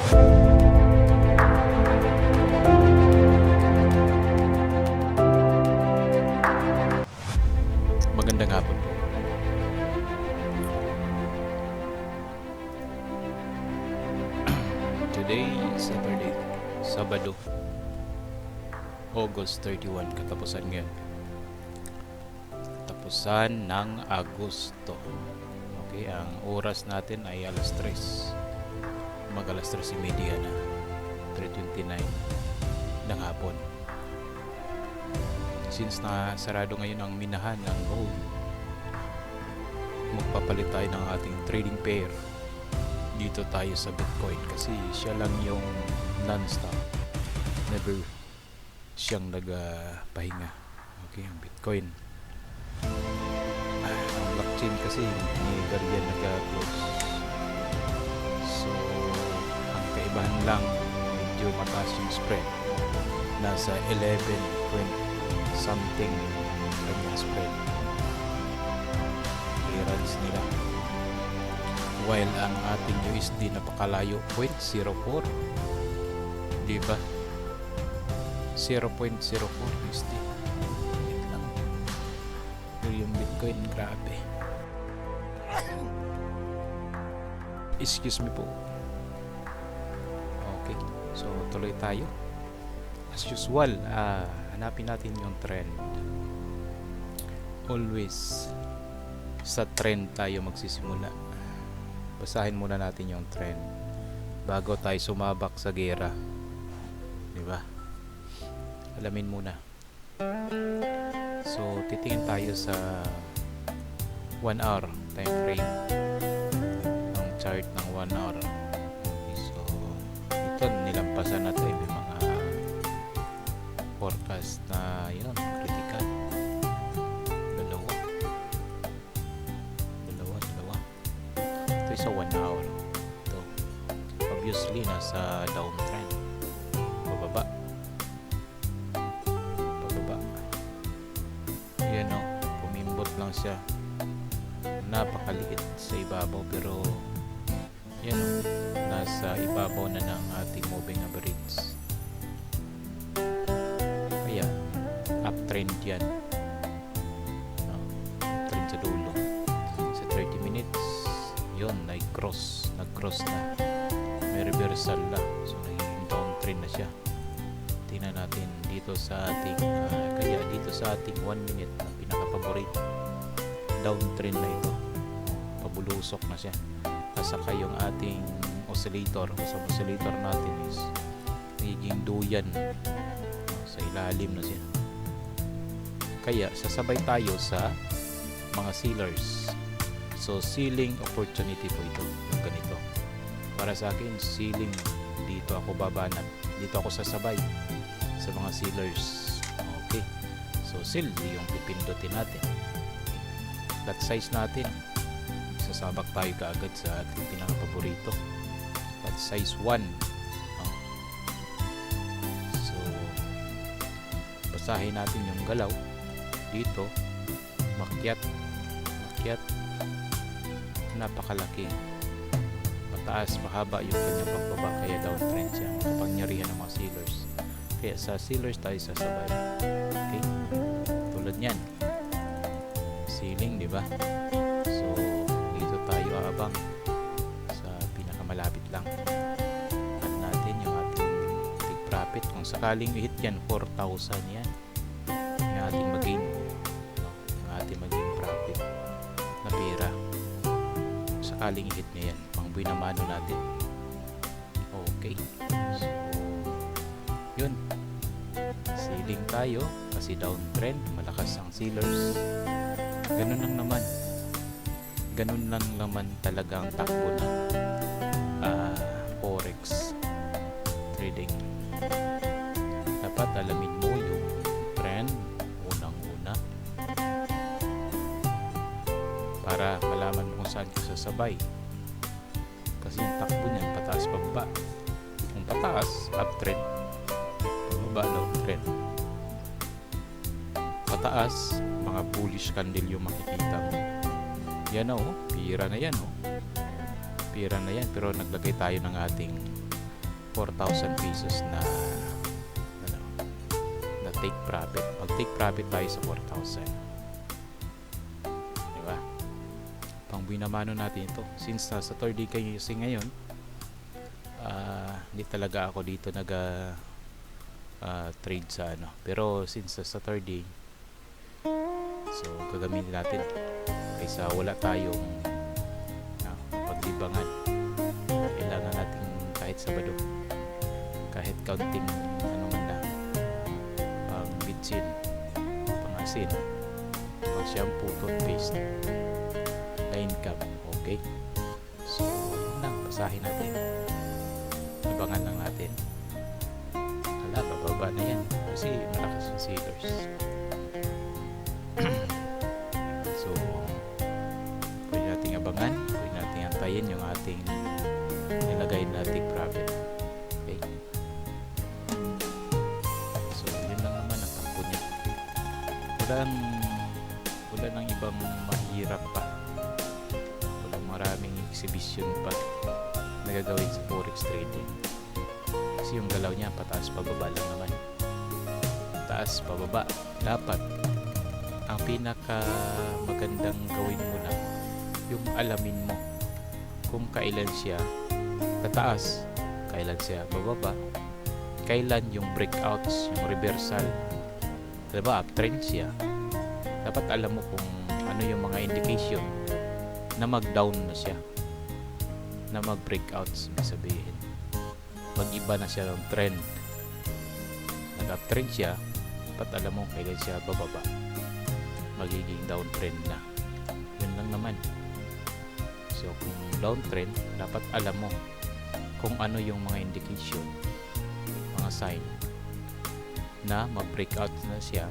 Magandang hapon po. Today, Saturday, Sabado, August 31, katapusan ngayon. Katapusan ng Agosto. Okay, ang oras natin ay alas 3. Mag-alas 3:30 na. 3:29 ng hapon. Since na sarado ngayon ang minahan ng gold, magpapalit tayo ng ating trading pair dito tayo sa Bitcoin kasi siya lang yung non-stop, never siyang nagpahinga. Okay, ang Bitcoin, ang blockchain kasi never yan nag-close. So ang kaibahan lang, medyo mataas yung spread, nasa 11 point something kanyang spread, clearance nila, while ang ating USD napakalayo, 0.04, diba? 0.04 USD lang. Pero yung Bitcoin, grabe. Excuse me po. Okay, so tuloy tayo as usual. Hanapin natin yung trend. Always sa trend tayo magsisimula. Basahin muna natin yung trend bago tayo sumabak sa gera, diba? Alamin muna. So titingin tayo sa 1 hour time frame, ang chart ng 1 hour. Okay, so ito nilampasan na tayo. May mga forecast na yun, critical. Dalawa. Ito sa 1 hour. Ito obviously nasa downtrend, pababa. Yan o, pumimbot lang siya, napakaliit sa ibabaw, pero yan o, nasa ibabaw na ng ating moving average. Kaya uptrend yan, uptrend sa dulo. Sa 30 minutes yun, nag-cross na, may reversal na, so naging downtrend na siya. Tingnan natin dito sa ating kaya dito sa ating 1 minute na pinaka-paborito, downtrend na ito, pabulusok na siya. Saka yung ating oscillator, sa oscillator natin is nagiging duyan, sa ilalim na siya. Kaya sasabay tayo sa mga sellers. So selling opportunity po ito, yung ganito. Para sa akin, selling, dito ako babanat, dito ako sasabay sa mga sellers. Okay, so sell yung pipindutin natin. Lot size natin, sasabak tayo kaagad sa ating pinaka-paborito, lot size 1. So basahin natin yung galaw dito. Makyat, napakalaki, mataas, mahaba yung kanyang pagbaba, kaya downtrend siya. Kapangyarihan ng mga sellers, kaya sa sellers tayo sasabay. Okay, tulad nyan, ceiling, diba? So dito tayo aabang sa pinakamalapit lang. At natin yung ating big profit. Kung sakaling i-hit yan, 4,000 yan yung ating mag-gain, yung ating mag-gain profit na pera. Sakaling i-hit niya yan, pang buhay na mano natin. Okay, so yun, ceiling tayo kasi downtrend, malakas ang sellers. Ganun lang naman talaga ang takbo ng forex trading. Dapat alamin mo yung trend unang-una para malaman mo kung saan ka sasabay, kasi yung takbo niyan pataas pababa. Kung pataas, uptrend, pababa, downtrend. Pataas, mga bullish candle yung makikita mo. Yan o, pira na yan o. Pira na yan, pero naglagay tayo ng ating 4,000 pesos na ano, na take profit. Mag take profit tayo sa 4,000. Diba? Pang binamano natin ito. Since sa third day kayo using ngayon, hindi talaga ako dito nag trade sa ano. Pero since sa third day, so gagamitin natin kaysa wala tayong paglibangan. Kailangan natin kahit Sabado, kahit counting ano man na, pang bitsin, pang asin, pang shampoo, toothpaste, na income. Okay, so yun lang, basahin natin, abangan lang natin. Hala, bababa na yan kasi malakas yung sellers. So pwede nating abangan, pwede nating antayin yung ating nilagay na take profit. Okay, so yun lang naman ang takbo niya. Wala nang ibang mahirap pa, walang maraming exhibition pa na gagawin sa forex trading, kasi yung galaw niya pataas pababa lang naman, taas pababa. Dapat ang pinaka magandang gawin mo lang yung alamin mo kung kailan siya tataas, kailan siya bababa, kailan yung breakouts, yung reversal. Diba, uptrend siya, dapat alam mo kung ano yung mga indication na mag-down na siya, na mag-breakouts. Ibig sabihin, mag-iba na siya ng trend. Nag-uptrend siya, dapat alam mo kailan siya bababa, magiging downtrend na. Yun lang naman. So kung downtrend, dapat alam mo kung ano yung mga indication, mga sign na mag-breakout na siya,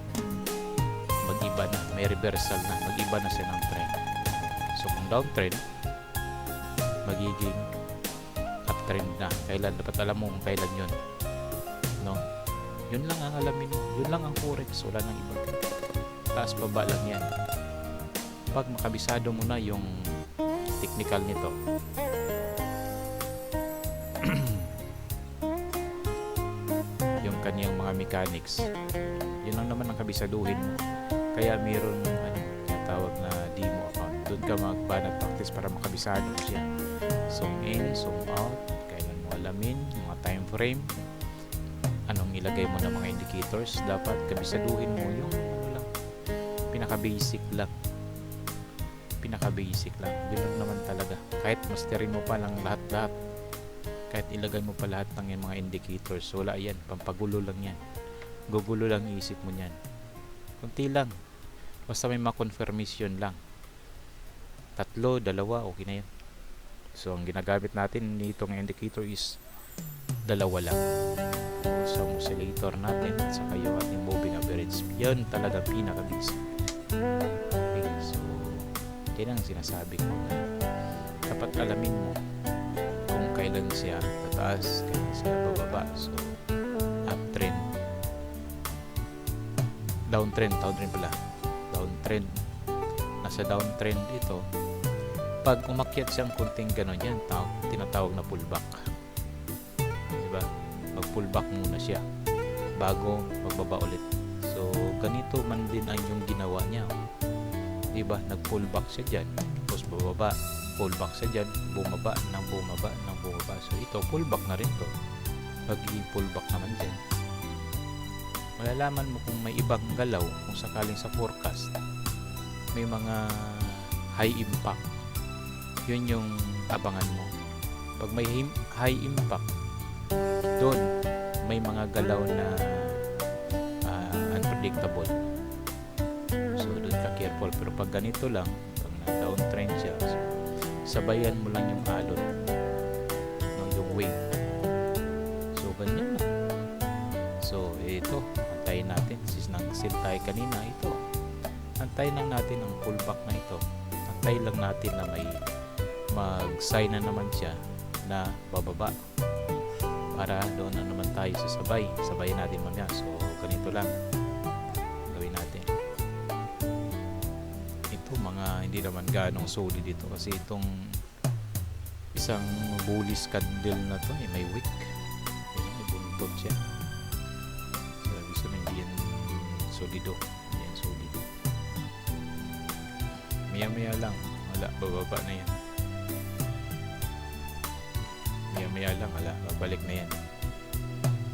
mag-iba na, may reversal na, mag-iba na siya ng trend. So kung downtrend, magiging uptrend na. Kailan, dapat alam mo kung kailan yun, no? Yun lang ang alamin mo, yun lang ang forex, wala nang iba. Taas baba lang yan. Pag makabisado mo na yung technical nito, yung kanyang mga mechanics, yun lang naman ang kabisaduhin mo. Kaya mayroon tawag na demo account, doon ka magbanat practice para makabisado mo siya. Zoom in, zoom out, kailan mo alamin mga time frame, anong ilagay mo na mga indicators. Dapat kabisaduhin mo yung pinaka-basic lang. Yun lang naman talaga. Kahit masterin mo pa lang lahat-lahat, kahit ilagay mo pa lahat ng mga indicators, wala yan, pampagulo lang yan, gugulo lang isip mo yan. Kunti lang, basta may ma-confirmation lang, 3, 2, okay na yan. So ang ginagamit natin nitong indicator is 2 lang, sa oscillator natin at saka yung ating moving average. Yan talaga pinaka-basic. Okay, so yan ang sinasabi ko, dapat alamin mo kung kailan siya tataas, kailan siya bababa. So uptrend, downtrend nasa downtrend ito. Pag umakyat siyang kunting ganon, yan tinatawag na pullback, diba? Mag pullback muna siya bago magbaba ulit. So ganito man din ang yung ginawa niya, diba? Nag pullback siya dyan, tapos bababa, pullback siya dyan, bumaba. So ito pullback na rin to, magiging pullback naman dyan. Malalaman mo kung may ibang galaw kung sakaling sa forecast may mga high impact, yun yung abangan mo. Pag may high impact, doon may mga galaw na unpredictable, so doon ka careful. Pero pag ganito lang, pag na-downtrend siya, so, sabayan mo lang yung alon ng yung wave. So ganyan na. So ito, antayin natin, since nang-sell tayo kanina, ito antayin lang natin ang pullback na ito. Antayin lang natin na may mag-sign na naman siya na bababa, para doon na naman tayo sa sabayin natin mamaya. So ganito lang gawin natin. Ito mga hindi naman ganong solid dito, kasi itong isang bullish candle na to may wick. Maya maya lang, wala, bababa na yan. Maya maya lang, wala, babalik na yan.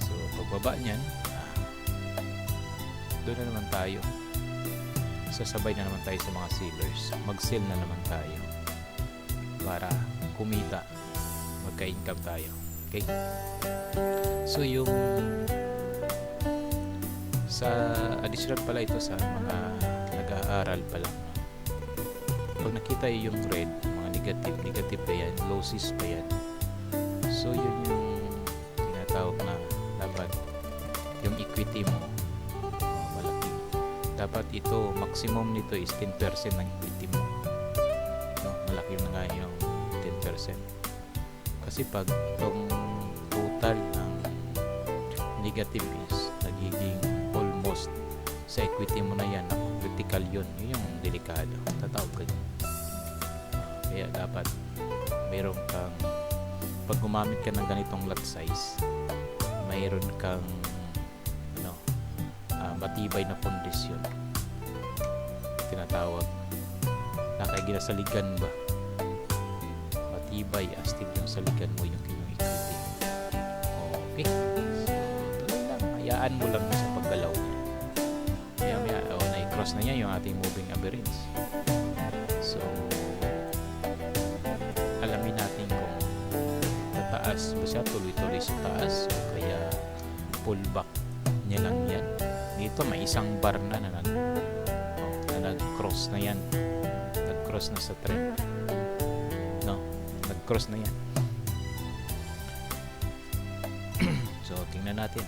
So pagbaba nyan, doon na naman tayo, sasabay na naman tayo sa mga sellers, mag-sell na naman tayo para kumita, magka-income tayo. Okay, so yung sa additional pala ito sa mga nag-aaral pa lang, pag nakita yung red, mga negative pa yan, losses pa yan, so yun yung tinatawag na dapat yung equity mo malaki. Dapat ito, maximum nito is 10% ng equity mo, no? Malaki na nga yung 10%. Kasi pag itong total ng negative is nagiging almost sa equity mo na yan, critical yun yung delikado, tatawag ka dyan. Kaya dapat mayroon kang, pag gumamit ka ng ganitong lot size, mayroon kang matibay na kondisyon, tinatawag nakaginasaligan ba, matibay, astig yung saligan mo yung inyong equity. Okay, so tuloy lang, hayaan mo lang sa paggalaw niya. Maya na-cross na niya yung ating moving average. So alamin natin kung tataas ba siya, tuloy-tuloy sa taas, o kaya pullback niya lang yan. Dito may isang bar na nag-cross na yan, nag-cross na sa trend, no, nag-cross na yan. So tingnan natin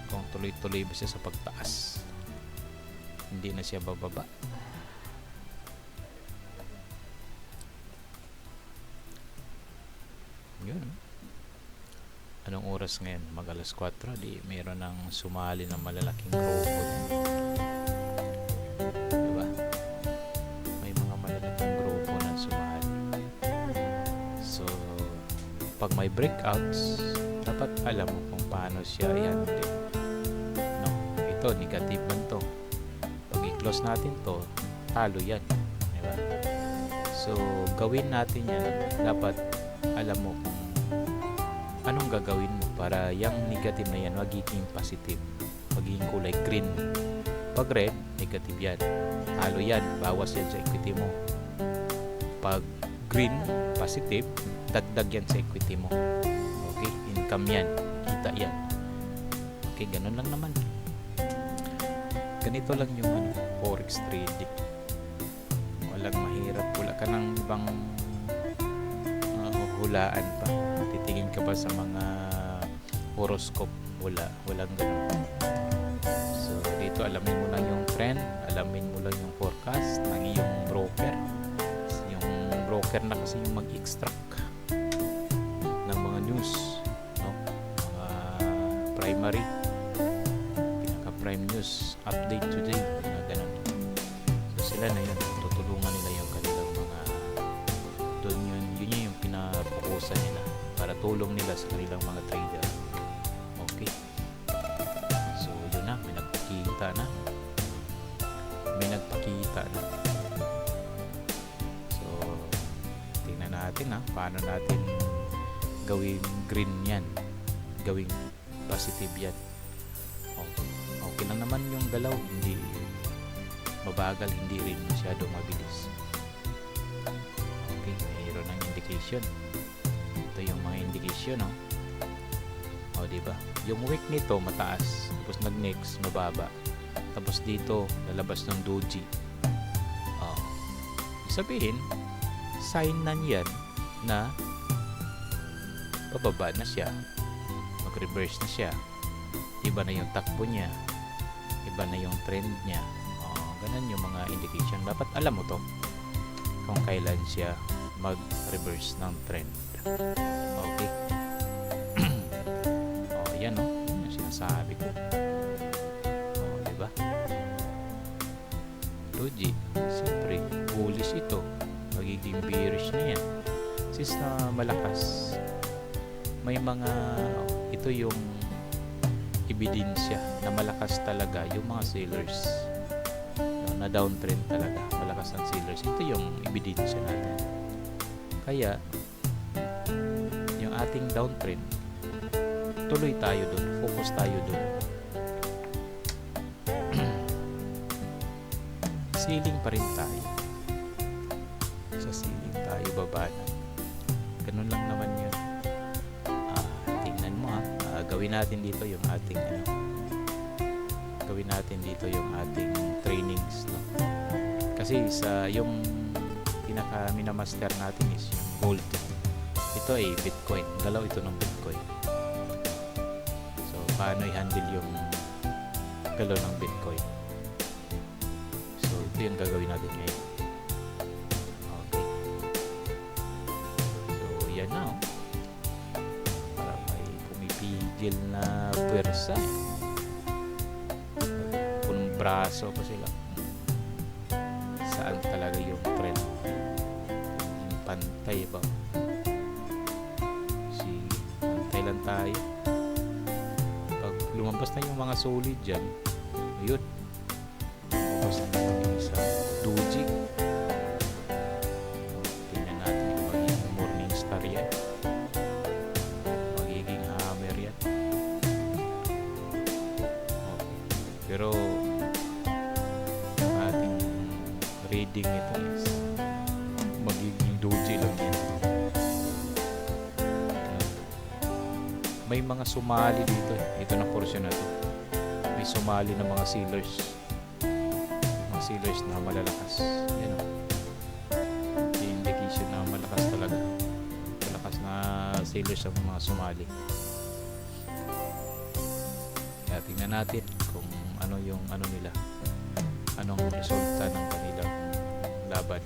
kung tuloy-tuloy ba siya sa pagtaas, hindi na siya bababa. Yun. Anong oras ngayon? Mag alas 4, di mayroon ng sumali ng malalaking grupo. Diba? May mga malalaking grupo na sumali. So pag may breakouts, dapat alam mo kung paano siya i-handle. No? Ito, negative man to. Pag i-close natin to, talo yan. Diba? So gawin natin yan, dapat alam mo kung anong gagawin mo para yung negative na yan magiging positive, magiging kulay green. Pag red, negative yan, halo yan, bawas yan sa equity mo. Pag green, positive, dagdag yan sa equity mo. Okay, income yan, kita yan. Okay, ganun lang naman. Ganito lang yung forex trading. Walang mahirap, wala ka ng ibang hulaan pa, titingin ka pa sa mga horoscope, walang ganun. So dito alamin mo lang yung trend, alamin mo lang yung forecast ng iyong broker. Yung broker na kasi yung mag-extract ng mga news, no? Mga primary, pinaka prime news, update today, mga ganun. So sila na yun, tutulungan nila yung kanilang mga, doon yun yung pinapokusan nila para tulong nila sa kanilang mga trader. Okay, so yun na, may nagpakita na. So tingnan natin paano natin gawing green yan, gawing positive yan. Okay lang naman yung galaw, hindi mabagal, hindi rin masyado mabilis. Okay, mayroon ng indication. Ito yung mga indication, no? O, diba? Yung wick nito mataas, tapos nag-next mababa, tapos dito lalabas ng doji. Sabihin, sign na yan na bababa na siya, mag-reverse na siya, iba na yung takbo niya, iba na yung trend niya. Ganun yung mga indication. Dapat alam mo to kung kailan siya mag-reverse ng trend. Okay. Yan yun yung sinasabi ko. Diba? Doji, siyempre bullish ito, magiging bearish na yan since na malakas. May mga ito yung ebidensya na malakas talaga yung mga sellers, na downtrend talaga, malakas ang sellers. Ito yung ebidensya natin. Kaya yung ating downtrend, tuloy tayo dun, focus tayo dun. Ceiling pa rin tayo, sa ceiling tayo babana. Ganun lang naman yun. Tingnan mo gawin natin dito yung ating gawin natin dito yung ating trainings, no? Kasi sa yung pinaka minamaster natin is yung gold. Ito ay Bitcoin, galaw ito ng Bitcoin. So paano i-handle yung galaw ng Bitcoin? So ito yung gagawin natin ngayon. Okay, so yan na, para may pumipigil na puwersa, punong braso pa sila. Saan talaga yung trend, yung pantay ba? Pantay lang tayo. Pag lumabas na yung mga solid dyan, ayun, lumabas na yung sa doji. Tingnan natin kung magiging morning star yan, magiging hammer yan. Pero ating reading nito is magiging doji lang yan. May mga sumali dito. Ito na portion na to, may sumali na mga sellers, na malalakas. Yan o, yung indication na malakas talaga, malakas na sellers ang mga sumali. Kaya tingnan natin kung ano yung nila, anong resulta ng kanilang laban.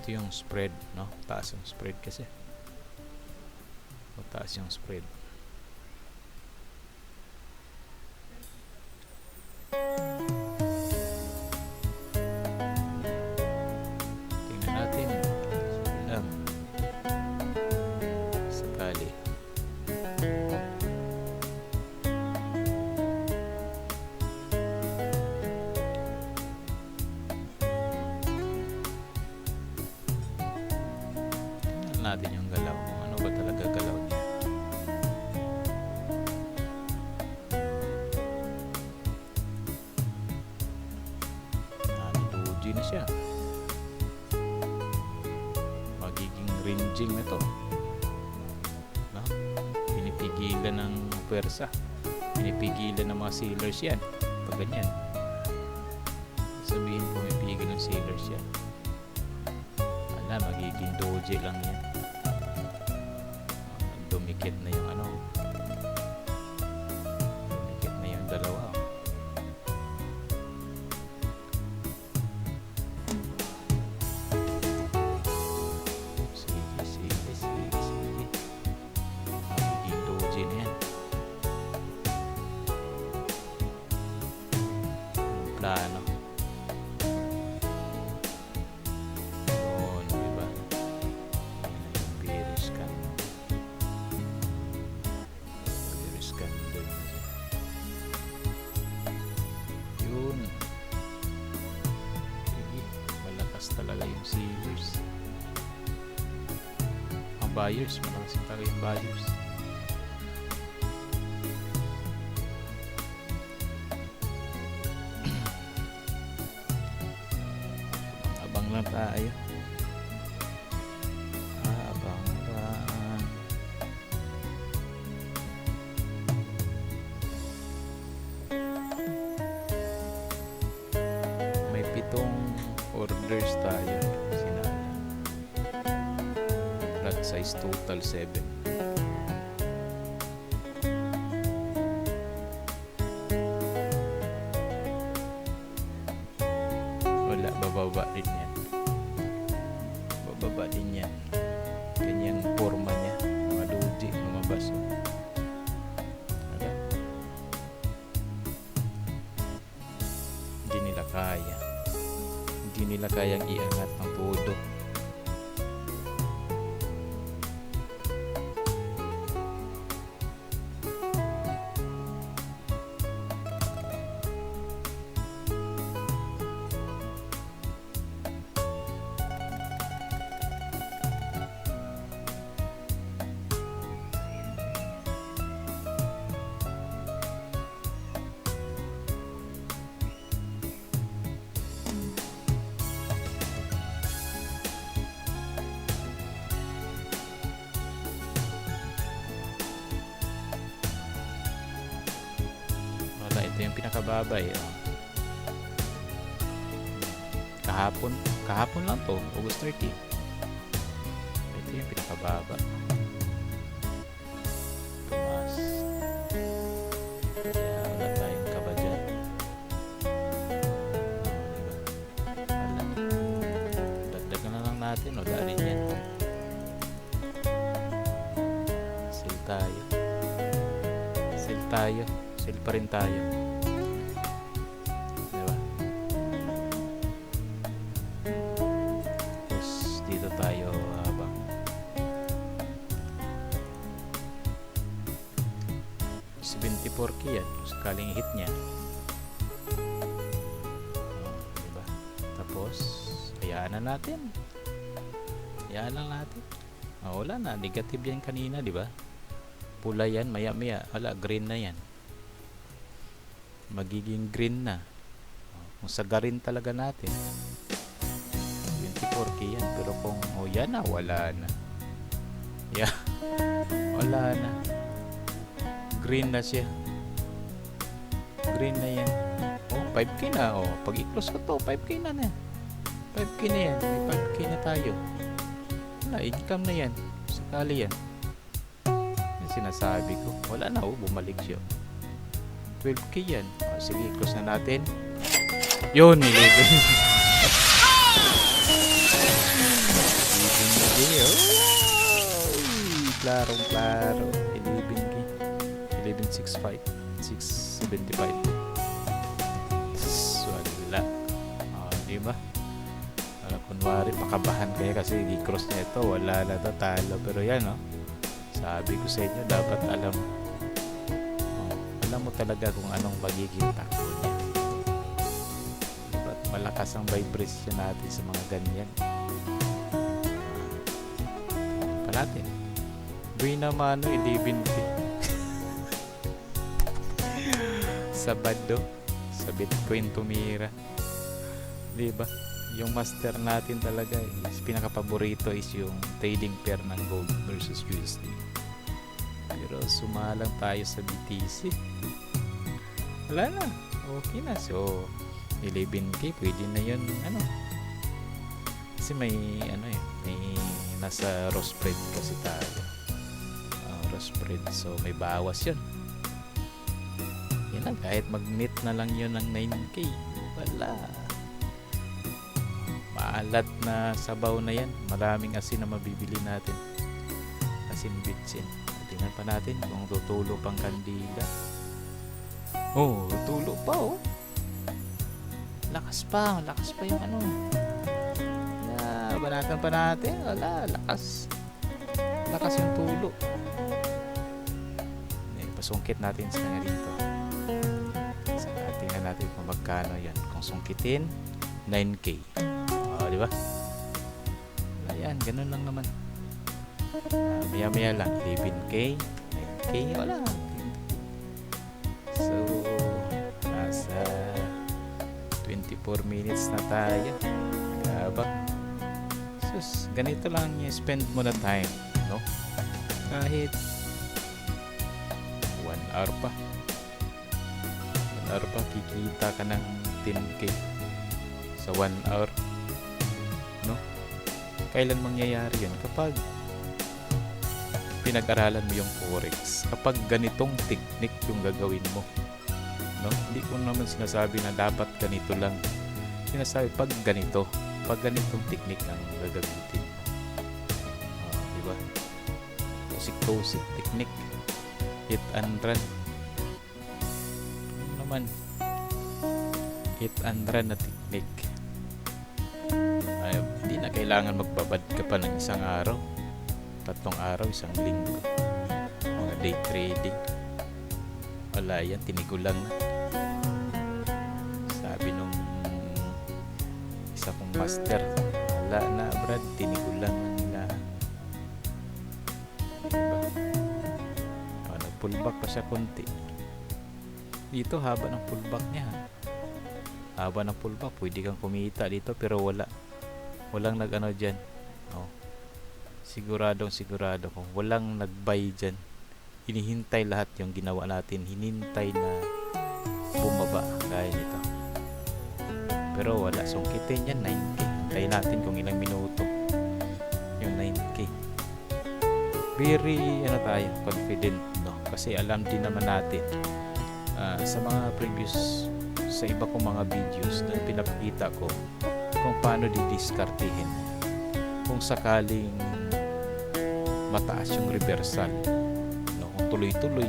Ito yung spread, no? Taas yung spread kasi. Taas yung spread. Tingnan natin. Sige lang. Sakali. Tingnan natin yung galaw. Ano ba talaga galaw niya? Doji na siya. Magiging ranging na to, no? Pinipigilan ng pwersa, pinipigilan ng mga sailors yan. Pag ganyan, sabihin pumipigil ng sailors yan, magiging doji lang yan. Dumikit na yung dumikit na yung dalawa. Sige. Magiging doji na yan. Ang plano. Talaga yung sellers, ang buyers, malakas talaga yung buyers. Abang lang tayo, abang. May 7 orders tayo, sinala. Lot size total 7. Wala, bababa din yan. Bababa din yan. Ganyang forma niya, mga doji, lumabas. Wala. Hindi nila kaya. Hindi nila kayang iangat ng todo. pinakababa eh. Oh. Kahapon lang to, August 30. Ito yung pinakababa. Tumas. Kaya wala tayong kaba dyan. Diba? Wala. Dagdagan na lang natin. Wala rin yan. Sell tayo. Sell tayo. Sell pa rin tayo. Diba? Tapos dito tayo habang 74k yan. Sakaling hit niya. Diba? Tapos hayaan na natin. Hayaan lang natin. Wala na. Negative yan kanina, diba? Pula yan. Maya maya. Wala. Green na yan. Magiging green na. Kung sagarin talaga natin 24k yan. Pero kung yan na. Wala na. Yeah. Wala na. Green na siya. Green na yan. 5k na. Pag i-close ko to 5k na na. 5k na yan. May 5k na tayo. Wala. Income na yan. Sakali yan. Yung sinasabi ko. Wala na. Bumalik siya. 12k yan. Sige, close na natin. Yun, 11. Klarong klaro. 11k. 1165. 675. Wala. Diba? Kunwari, pakabahan kayo kasi i-cross na ito. Wala na ito. Talo. Pero yan, sabi ko sa inyo, dapat alam mo talaga kung anong magiging takbo niya. Diba? Malakas ang vibration natin sa mga ganyan. Pa natin. Buena mano 11k. Sabado sa Bitcoin tumira. Diba? Yung master natin talaga is pinaka-paborito is yung trading pair ng gold versus USD. Pero sumalang tayo sa BTC. Wala na. Okay na. So 11k pwede na yun. Kasi may may nasa raw spread kasi tayo. Raw spread. So may bawas yun. Yan lang. Kahit mag-net na lang yun ng 9k. Wala. Maalat na sabaw na yan. Maraming asin na mabibili natin. Asin bitsin. Tingnan pa natin kung tutulo pang kandila. Tutulo pa Lakas pa yung banatan pa natin. Wala, lakas yung tulo. Pasungkit natin sa kanya dito. Tingnan natin kung magkano yan. Kung sungkitin 9k. Diba? Ayan, ganun lang naman. Maya lang 11k 9k, wala. So nasa 24 minutes na tayo. Nagabak. Sus, ganito lang yung spend mo na time, no? Kahit 1 hour pa 1 hour pa kikita ka ng 10k sa 1 hour, no? Kailan mangyayari yun? Kapag pinag-aralan mo yung forex, kapag ganitong technique yung gagawin mo, no? Hindi ko naman sinasabi na dapat ganito lang. Sinasabi pag ganitong technique ang gagamitin mo. Diba? Tusik technique, hit and run. Ano naman, hit and run na technique. Hindi na kailangan magbabad ka pa ng isang araw, 3 araw, 1 linggo. Mga day trading, wala yan, tinigulang na. Sabi nung isa kong master, wala na Brad, tinigulang na nila. Diba? Nag-pullback pa siya konti. Dito haba ng pullback niya. Haba ng pullback, pwede kang kumita dito, pero walang nag-ano dyan. Siguradong kung walang nag-buy dyan, hinihintay lahat yung ginawa natin, hinintay na bumaba gaya nito. Pero wala, sungkitin yan 9K. Tayo natin kung ilang minuto yung 9K. Very tayo confident, no? Kasi alam din naman natin sa mga previous, sa iba kong mga videos na pinapakita ko kung paano didiskartihin kung sakaling mataas yung reversal, no? Kung tuloy-tuloy,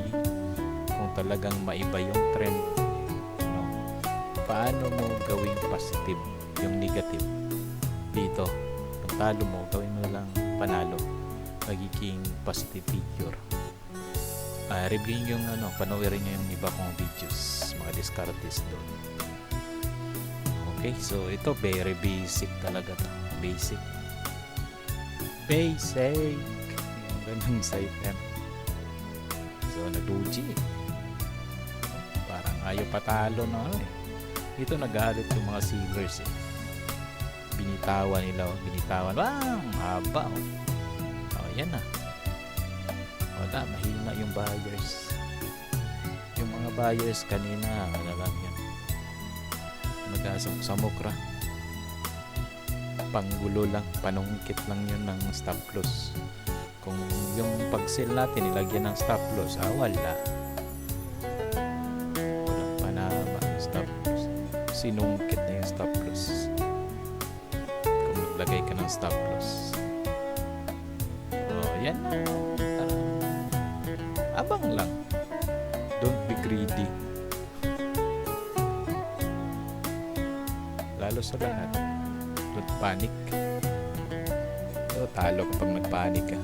kung talagang maiba yung trend, no? Paano mo gawing positive yung negative dito? Kung talo mo, gawin mo lang panalo, magiging positive figure. Review yung panoorin nyo yung iba kong videos, mga discartes doon. Okay, so ito very basic talaga to. Basic yung ganun sa item. So nag-uji parang ayaw patalo na ito, nagalit yung mga sealers binitawan nila, bang haba yan na. Wala, mahina yung buyers. Yung mga buyers kanina, wala lang yan. Samukra. Panggulo lang, panungkit lang yun ng stop loss. Kung yung pag-sell natin, nilagyan ng stop loss, wala. Walang panama yung stop loss. Sinungkit na yung stop loss. Kung naglagay ka ng stop loss. Yan na. Abang lang. Don't be greedy. Lalo sa lahat, don't panic. Talo kapag nagpanik ka.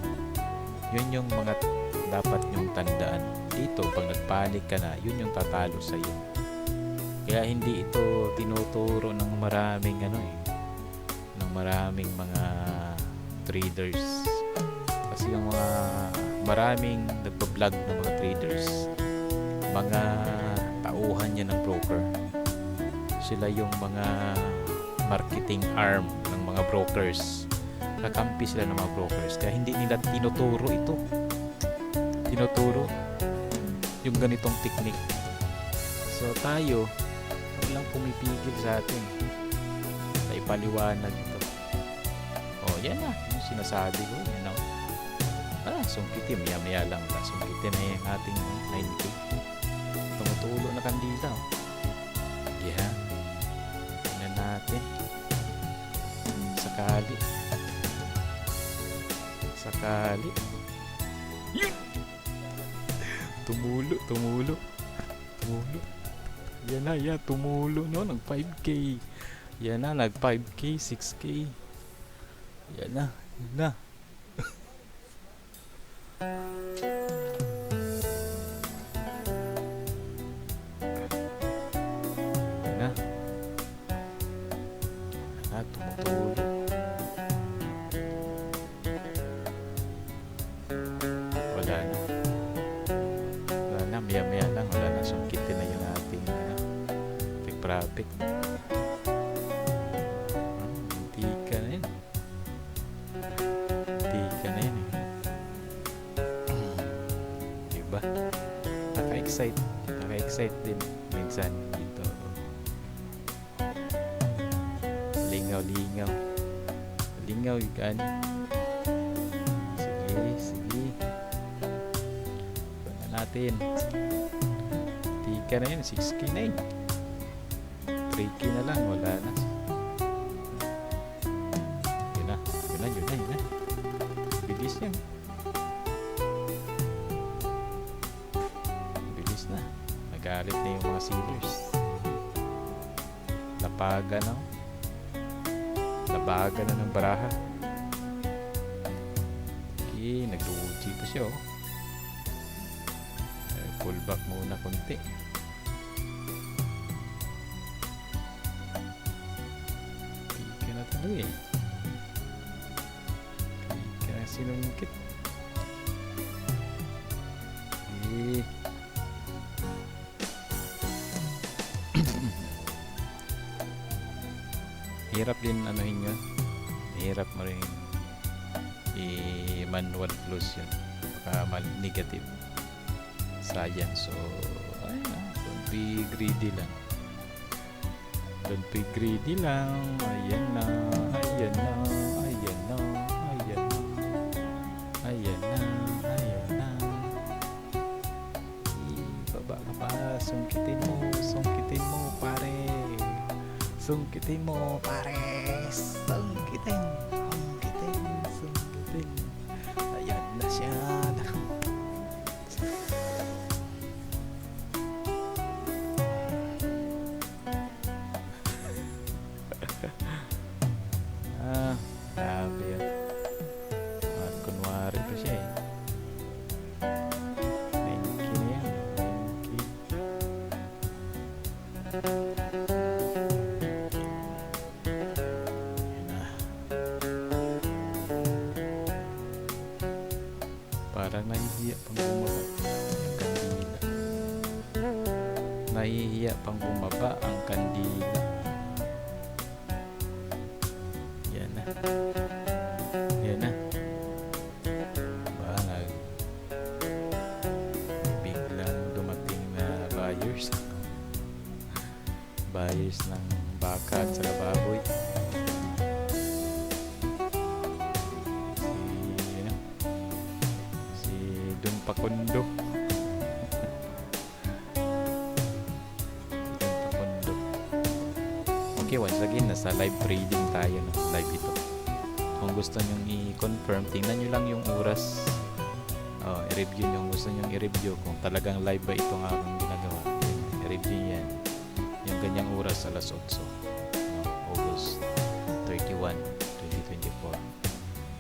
Yun yung mga dapat nyong tandaan. Dito, pag nagpanik ka na, yun yung tatalo sa'yo. Kaya hindi ito tinuturo ng maraming ng maraming mga traders. Kasi yung mga maraming nagbablog ng mga traders, mga tauhan niya ng broker. Sila yung mga marketing arm ng mga brokers. Kakampi sila ng mga brokers. Kaya hindi nila tinuturo ito. Tinuturo yung ganitong technique. So tayo, walang pumipigil sa atin na ipaliwanag ito. Yan na. Yung sinasabi ko. Sungkitin, maya lang na sungkitin na yung ating 9K. Tumutulo na kandila. Tingnan natin. Sakali yun! Tumulo. Yan na, tumulo, no? Nag 5K. Yan na, nag 5K, 6K. Yan na. Tumutulo. Wala na, maya lang, wala na, sungkitin na yung ating take profit. Hindi ka na yun diba? Naka-excite din minsan dito. Lingaw yung gani. Sige. Baka natin. Tika na yun, 6K na yun. 3K na lang, wala na. Yun na. Bilis yan. Nagalit na yung mga sealers. Labagan na ng baraha. Okay, nag-uji pa siya pull back muna konti. Tika na tuloy Tika na sinungkit. Hirap din yun. Hirap mo rin i-manual close yun. Baka negative. Sayang. So, don't be greedy lang. Don't be greedy lang. Ayan na, ayan na, ayan na, ayan na, ayan na, ayan na. Ibaba ka pa, sungkitin mo pare. Sungkitin mo pare. Sungkitin. Ayan na siya. Grabe yan. Kunwari pa siya eh. Thank you na yan. Thank you. Yan na. Parang nahihiya pang bumaba ang kandila. Nahihiya pang bumaba ang kandila. Yan na. Yan na. Bangag. Biglang dumating na buyers. Buyers ng baka at saka baboy. Si Don Pakundo. Okay, once again, nasa live trading tayo, no? Live ito. Kung gusto nyong i-confirm, tingnan nyo lang yung oras. I-review nyo. Kung gusto nyong i-review kung talagang live ba itong aking ginagawa. I-review yan. Yung ganyang oras, alas 8. August 31, 2024.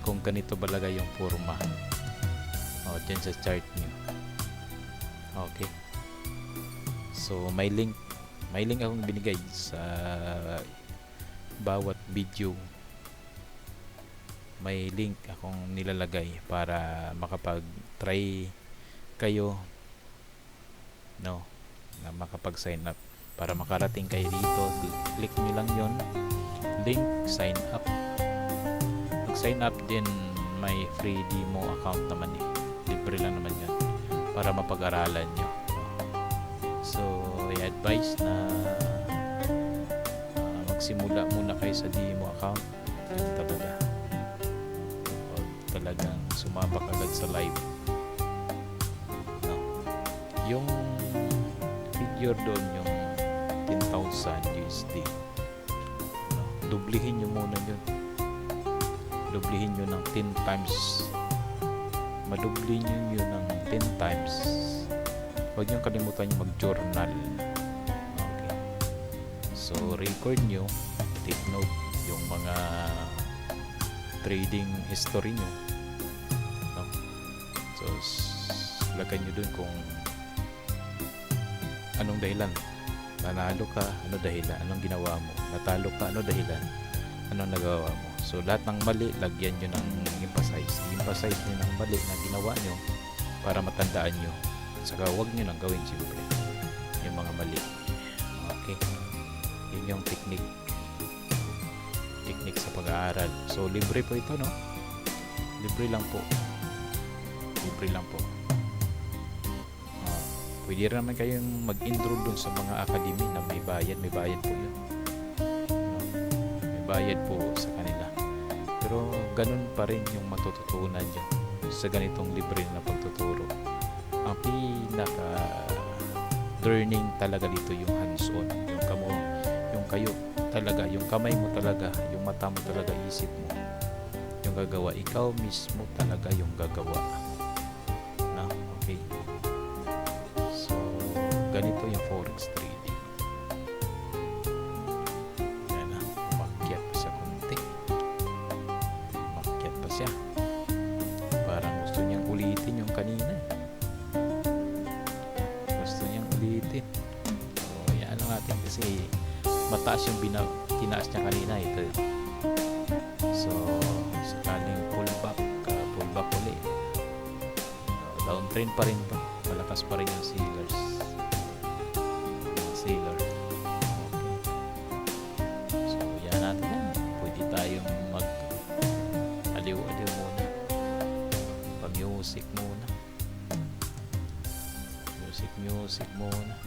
Kung ganito balaga yung forma. Dyan sa chart nyo. Okay. So, may link akong binigay sa bawat video. May link akong nilalagay para makapag-try kayo, no, na makapag-sign up. Para makarating kayo dito, click nyo lang yon link, sign up. Mag-sign up din, may free demo account naman eh. Libre lang naman yun para mapag-aralan nyo. So, i-advise na magsimula muna kayo sa demo account. Talagang sumabak agad sa live. No. Yung figure doon, yung 10,000 USD. No. Dublihin nyo muna yun. Dublihin nyo ng 10 times. Madubli nyo yun ng 10 times. Huwag nyo kalimutan yung mag-journal. Okay. So, record nyo. Take note yung mga trading history nyo. No? So, lagay nyo dun kung anong dahilan. Nanalo ka, ano dahilan? Anong ginawa mo? Natalo ka, ano dahilan? Anong nagawa mo? So, lahat ng mali, lagyan nyo ng emphasize. Emphasize nyo ng mali na ginawa nyo para matandaan nyo. Saka huwag nyo nang gawin siyempre yung mga mali. Okay. Yun yung technique sa pag-aaral. So, libre po ito, no? Libre lang po. Libre lang po. Pwede rin naman kayong mag-enroll dun sa mga academy na may bayad. May bayad po yun. May bayad po sa kanila. Pero, ganun pa rin yung matututunan nyo sa ganitong libre na pagtuturo. Ang pinaka learning talaga dito yung hands-on, yung kayo talaga, yung kamay mo talaga, yung mata mo talaga, isip mo yung gagawa, ikaw mismo talaga yung gagawa na. Okay, so ganito yung forex trading. Yan na, umakyat pa siya konti, umakyat pa siya, parang gusto niyang ulitin yung kanina. Ulitin. So, yan lang natin kasi mataas yung tinaas niya kanina ito. So, sakaling pullback ulit. Downtrend pa rin to. Malakas pa rin yung sellers. Seller. Okay. So, yan natin yan. Pwede tayong mag-aliw-aliw muna. Pa-music muna. Music muna.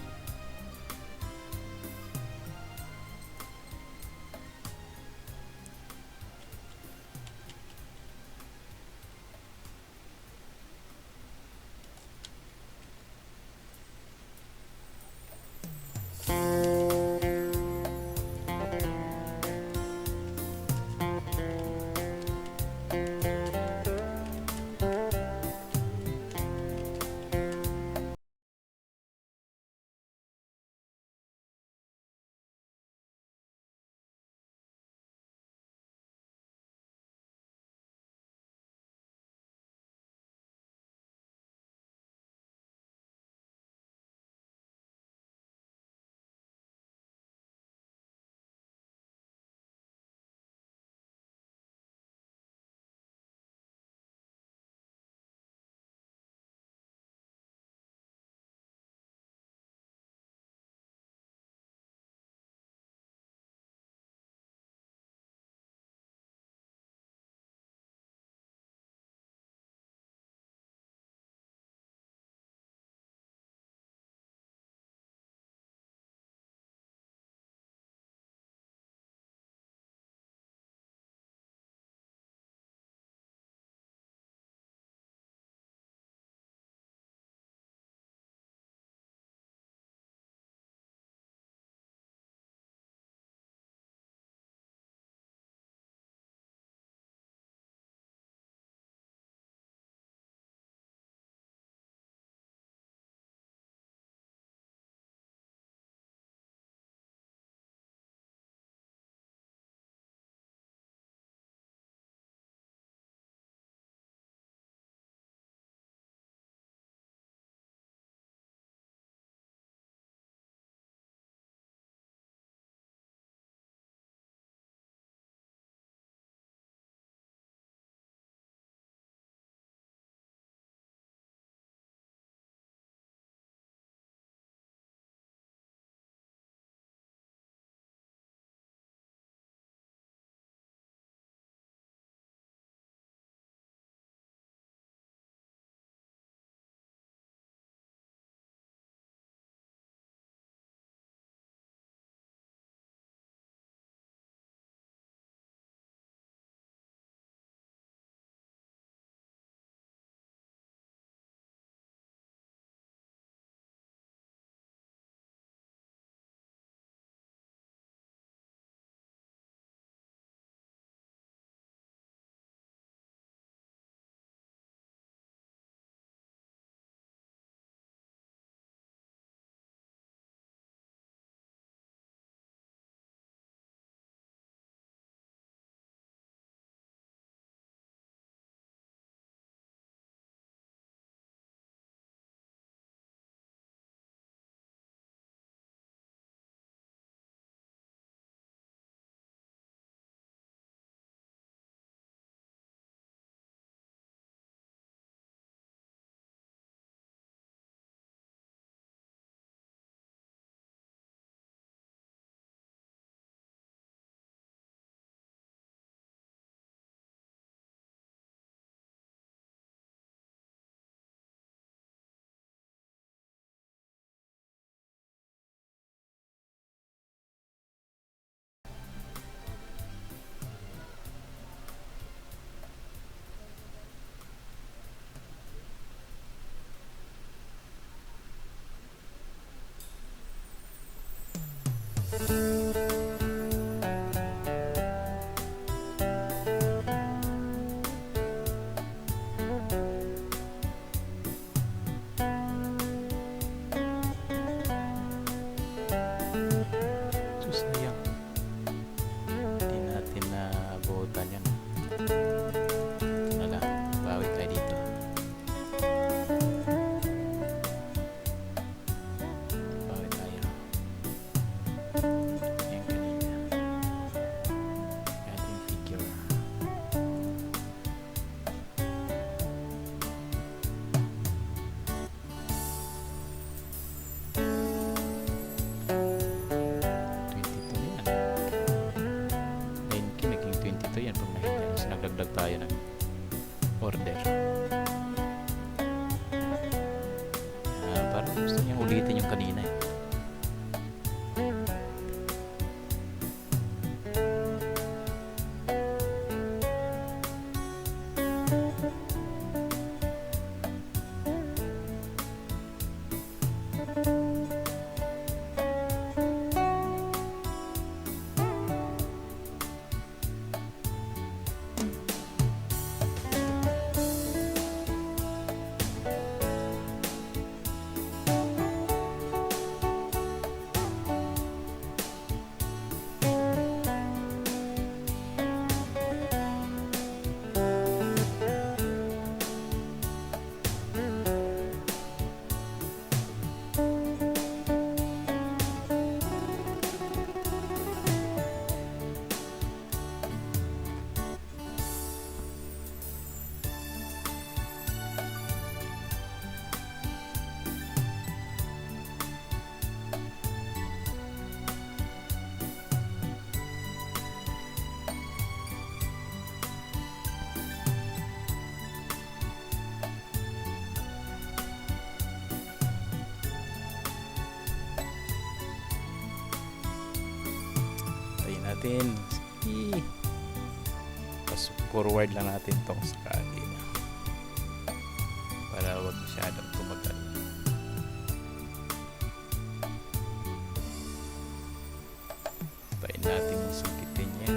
Wala, bawi tayo dito. Bawi tayo. Ayan kanina. Ating figure. Yan pag nakita mas nagdagdag tayo ng order. Parang gusto niyang ulitin yung kanina eh. Natin pas forward lang natin tong sakali para wag masyadong tumagal. Tayin natin yung sukitin niya.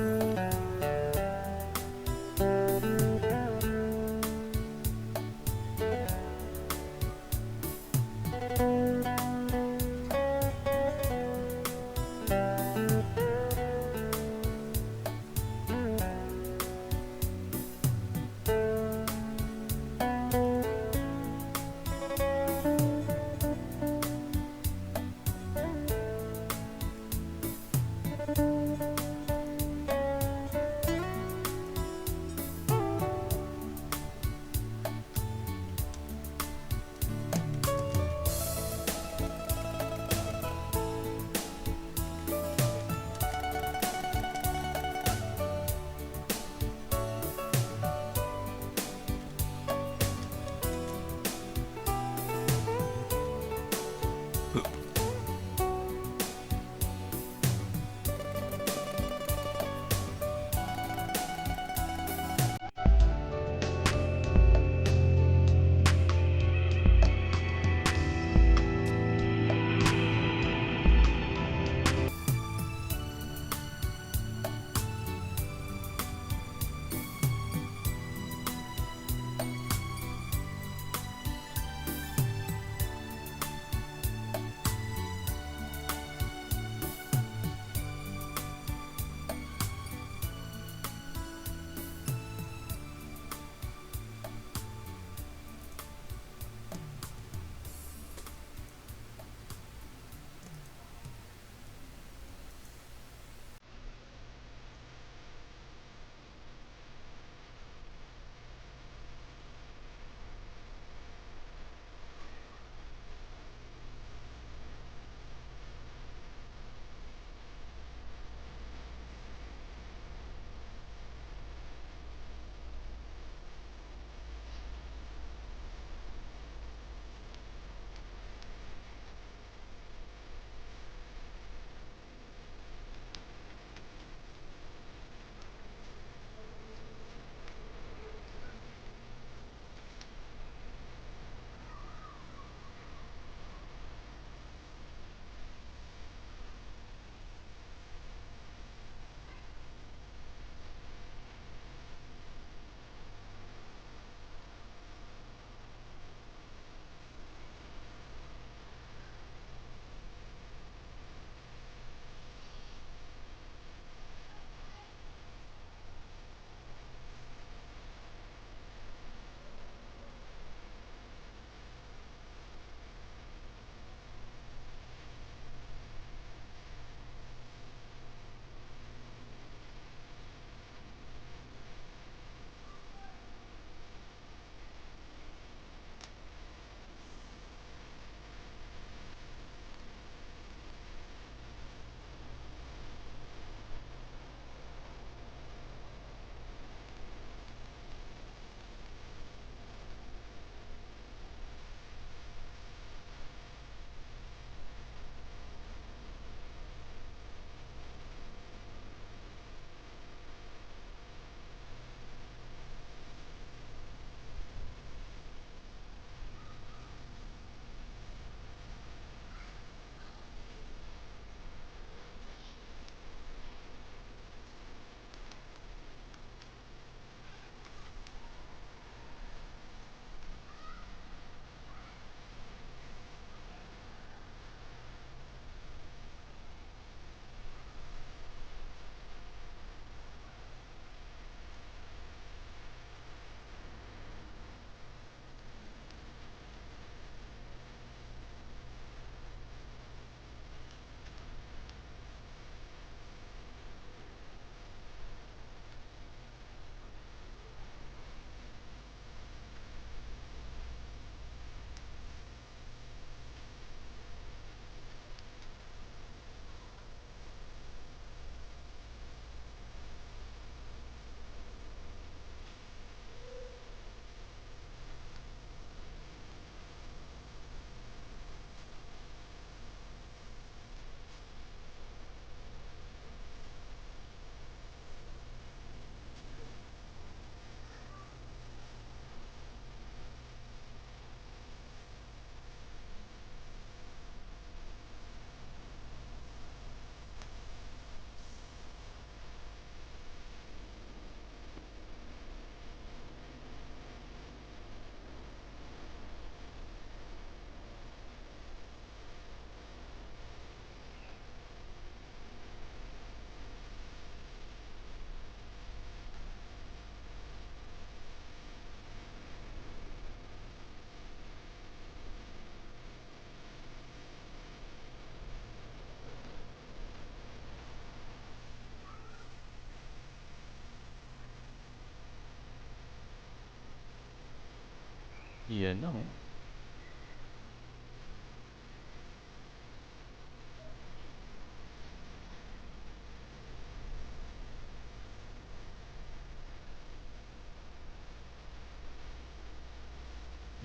Yan na, oh.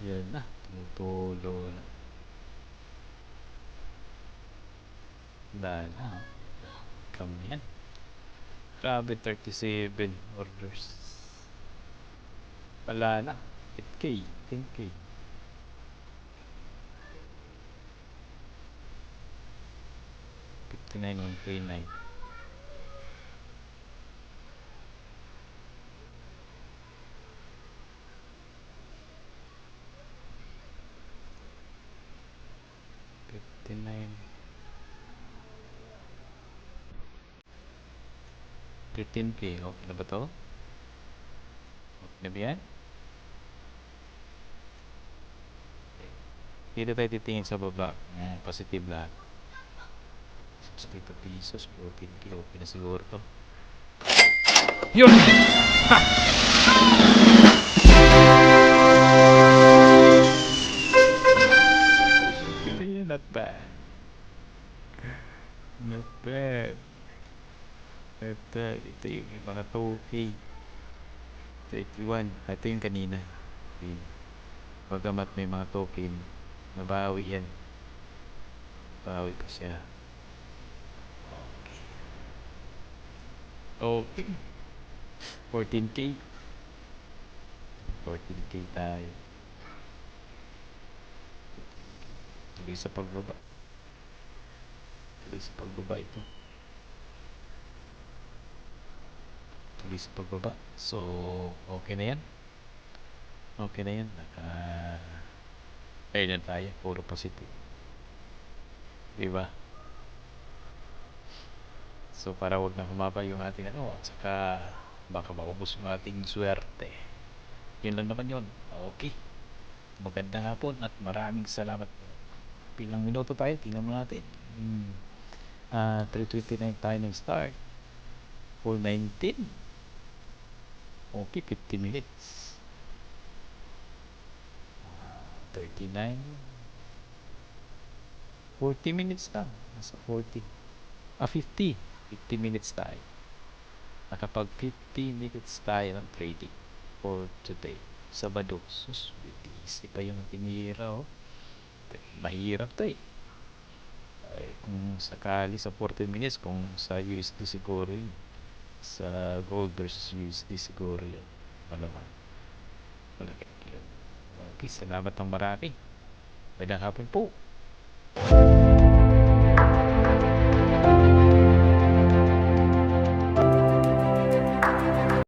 Yan na, tumutulo na. Wala na, oh. Kami yan. Grabe, 37 orders. Wala na. 8K, 10K. 59 on K9. $59. 13K. Okay na ba to? Okay na ba yan? Dito tayo titingin sa baba. Positive lahat. 60 pesos. 14K. Okay na siguro to. Yun! Not bad. Not bad. Not bad. Ito yung mga 2K. 31. Ito yung kanina. Bagamat may mga token, nabawi yan. Bawi pa siya. Okay. 14K. 14K tayo. Tuloy sa pagbaba. Tuloy sa pagbaba ito. Tuloy sa pagbaba. So, okay na yan. Okay na yan. Ayun na tayo. Puro positive. Diba? So, para wag na humaba yung ating ano. At saka, baka maubos yung ating swerte. Yun lang naman yun. Okay. Magandang hapon at maraming salamat. Pilang minuto tayo. Tingnan mo natin. 3:29 tayo nag-start. 4:19. Okay, 50 minutes. 39. 40 minutes na. Nasa 40. 50. 50 minutes tayo. Nakapag 50 minutes tayo ng trading for today. Sabado. Sus, busy pa yung tinira, oh. Mahirap to eh. Ay, kung sakali sa 40 minutes, kung sa USD siguro yun. Sa gold versus USD siguro yun. Malaman. Malaki yun. Okay, salamat ng marami. Magandang hapon po.